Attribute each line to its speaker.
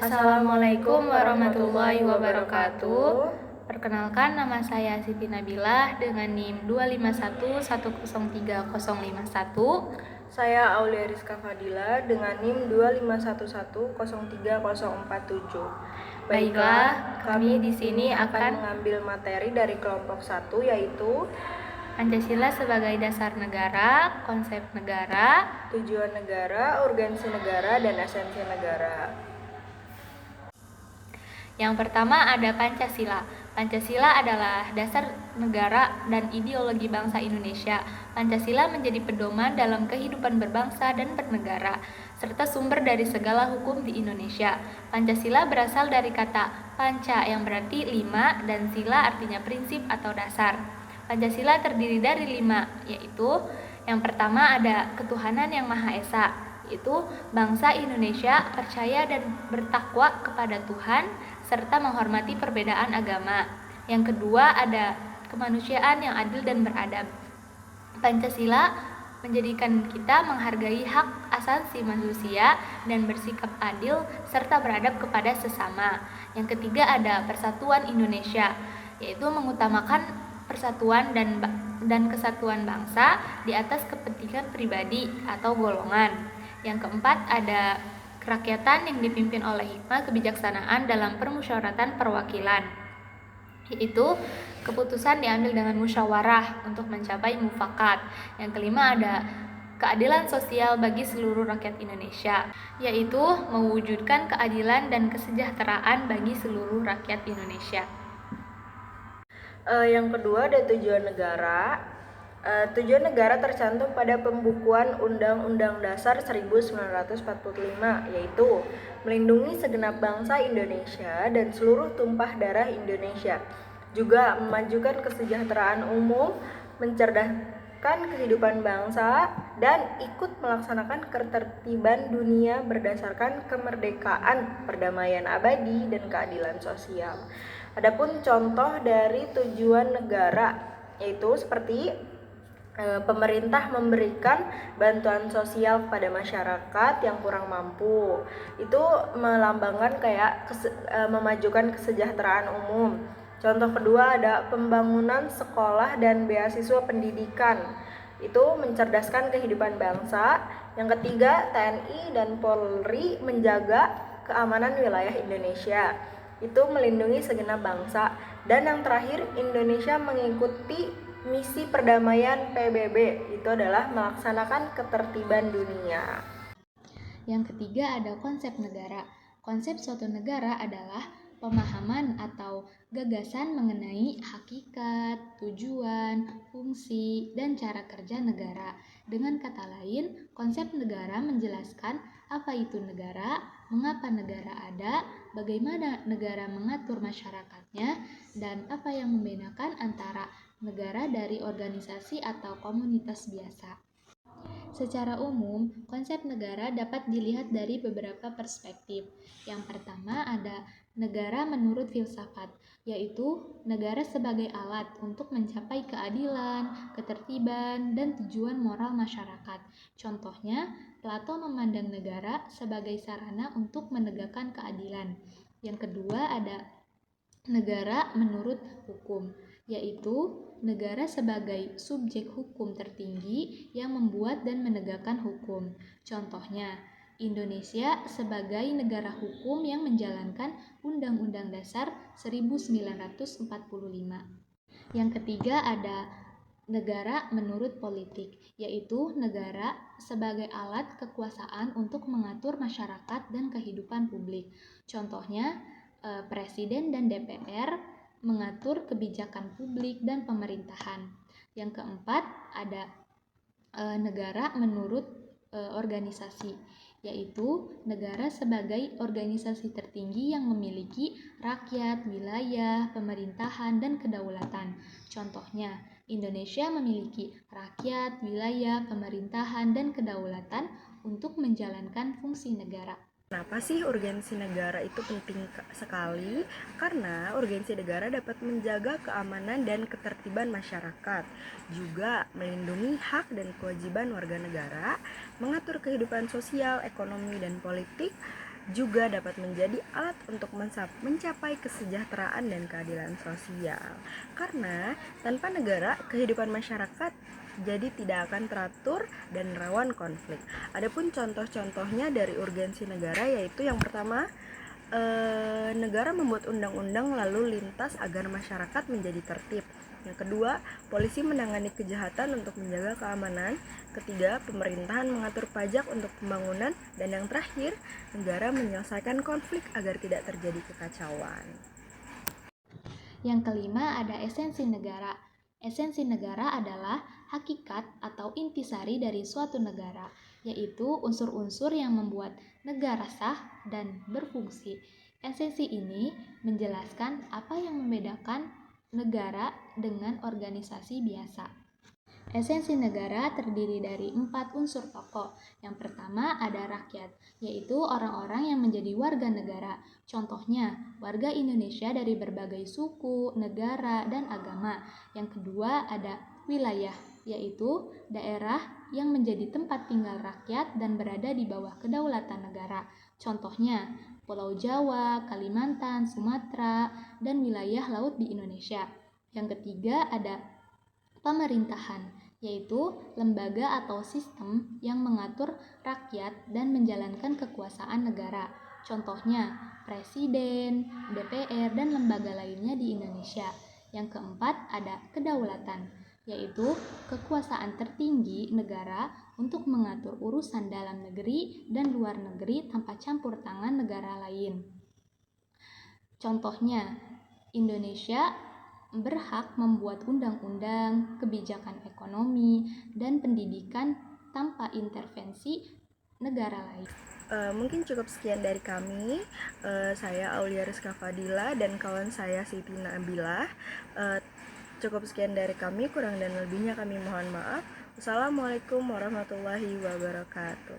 Speaker 1: Assalamualaikum warahmatullahi wabarakatuh. Perkenalkan, nama saya Siti Nabilah dengan NIM 251103051.
Speaker 2: Saya Aulia Rizka Fadila dengan NIM 251103047.
Speaker 1: Baiklah, kami di sini akan
Speaker 2: mengambil materi dari kelompok 1, yaitu
Speaker 1: Pancasila sebagai dasar negara, konsep negara,
Speaker 2: tujuan negara, urgensi negara, dan esensi negara.
Speaker 1: Yang pertama ada Pancasila. Pancasila adalah dasar negara dan ideologi bangsa Indonesia. Pancasila menjadi pedoman dalam kehidupan berbangsa dan bernegara, serta sumber dari segala hukum di Indonesia. Pancasila berasal dari kata panca yang berarti 5 dan sila artinya prinsip atau dasar. Pancasila terdiri dari 5, yaitu yang pertama ada ketuhanan yang Maha Esa, yaitu bangsa Indonesia percaya dan bertakwa kepada Tuhan serta menghormati perbedaan agama. Yang kedua ada kemanusiaan yang adil dan beradab. Pancasila menjadikan kita menghargai hak asasi manusia dan bersikap adil serta beradab kepada sesama. Yang ketiga ada persatuan Indonesia, yaitu mengutamakan persatuan dan kesatuan bangsa di atas kepentingan pribadi atau golongan. Yang keempat ada kerakyatan yang dipimpin oleh hikmah kebijaksanaan dalam permusyawaratan perwakilan, yaitu keputusan diambil dengan musyawarah untuk mencapai mufakat. Yang kelima ada keadilan sosial bagi seluruh rakyat Indonesia, yaitu mewujudkan keadilan dan kesejahteraan bagi seluruh rakyat Indonesia.
Speaker 2: Yang kedua ada tujuan negara. Tujuan negara tercantum pada pembukuan Undang-Undang Dasar 1945, yaitu melindungi segenap bangsa Indonesia dan seluruh tumpah darah Indonesia, juga memajukan kesejahteraan umum, mencerdaskan kehidupan bangsa, dan ikut melaksanakan ketertiban dunia berdasarkan kemerdekaan, perdamaian abadi, dan keadilan sosial. Adapun contoh dari tujuan negara yaitu seperti pemerintah memberikan bantuan sosial kepada masyarakat yang kurang mampu. Itu melambangkan kayak memajukan kesejahteraan umum. Contoh kedua ada pembangunan sekolah dan beasiswa pendidikan. Itu mencerdaskan kehidupan bangsa. Yang ketiga, TNI dan Polri menjaga keamanan wilayah Indonesia. Itu melindungi segenap bangsa. Dan yang terakhir, Indonesia mengikuti misi perdamaian PBB, itu adalah melaksanakan ketertiban dunia.
Speaker 1: Yang ketiga ada konsep negara. Konsep suatu negara adalah pemahaman atau gagasan mengenai hakikat, tujuan, fungsi, dan cara kerja negara. Dengan kata lain, konsep negara menjelaskan apa itu negara, mengapa negara ada, bagaimana negara mengatur masyarakatnya, dan apa yang membedakan antara negara dari organisasi atau komunitas biasa. Secara umum, konsep negara dapat dilihat dari beberapa perspektif. Yang pertama ada negara menurut filsafat, yaitu negara sebagai alat untuk mencapai keadilan, ketertiban, dan tujuan moral masyarakat. Contohnya, Plato memandang negara sebagai sarana untuk menegakkan keadilan. Yang kedua ada negara menurut hukum, yaitu negara sebagai subjek hukum tertinggi yang membuat dan menegakkan hukum. Contohnya, Indonesia sebagai negara hukum yang menjalankan Undang-Undang Dasar 1945. Yang ketiga ada negara menurut politik, yaitu negara sebagai alat kekuasaan untuk mengatur masyarakat dan kehidupan publik. Contohnya, Presiden dan DPR mengatur kebijakan publik dan pemerintahan. Yang keempat ada negara menurut organisasi, yaitu negara sebagai organisasi tertinggi yang memiliki rakyat, wilayah, pemerintahan, dan kedaulatan. Contohnya, Indonesia memiliki rakyat, wilayah, pemerintahan, dan kedaulatan untuk menjalankan fungsi negara.
Speaker 2: Kenapa sih urgensi negara itu penting sekali? Karena urgensi negara dapat menjaga keamanan dan ketertiban masyarakat, juga melindungi hak dan kewajiban warga negara, mengatur kehidupan sosial, ekonomi, dan politik, juga dapat menjadi alat untuk mencapai kesejahteraan dan keadilan sosial. Karena tanpa negara, kehidupan masyarakat jadi tidak akan teratur dan rawan konflik. Adapun contoh-contohnya dari urgensi negara yaitu yang pertama, negara membuat undang-undang lalu lintas agar masyarakat menjadi tertib. Yang kedua, polisi menangani kejahatan untuk menjaga keamanan. Ketiga, pemerintahan mengatur pajak untuk pembangunan. Dan yang terakhir, negara menyelesaikan konflik agar tidak terjadi kekacauan.
Speaker 1: Yang kelima ada esensi negara. Esensi negara adalah hakikat atau intisari dari suatu negara, yaitu unsur-unsur yang membuat negara sah dan berfungsi. Esensi ini menjelaskan apa yang membedakan negara dengan organisasi biasa. Esensi negara terdiri dari 4 unsur pokok. Yang pertama ada rakyat, yaitu orang-orang yang menjadi warga negara. Contohnya, warga Indonesia dari berbagai suku, negara, dan agama. Yang kedua ada wilayah, yaitu daerah yang menjadi tempat tinggal rakyat dan berada di bawah kedaulatan negara. Contohnya, Pulau Jawa, Kalimantan, Sumatera, dan wilayah laut di Indonesia. Yang ketiga ada pemerintahan, yaitu lembaga atau sistem yang mengatur rakyat dan menjalankan kekuasaan negara. Contohnya, presiden, DPR, dan lembaga lainnya di Indonesia. Yang keempat ada kedaulatan, yaitu kekuasaan tertinggi negara untuk mengatur urusan dalam negeri dan luar negeri tanpa campur tangan negara lain. Contohnya, Indonesia berhak membuat undang-undang, kebijakan ekonomi, dan pendidikan tanpa intervensi negara lain.
Speaker 2: Mungkin cukup sekian dari kami. Saya Aulia Rizka Fadila dan kawan saya Siti Nabilah. Cukup sekian dari kami, kurang dan lebihnya kami mohon maaf. Wassalamualaikum warahmatullahi wabarakatuh.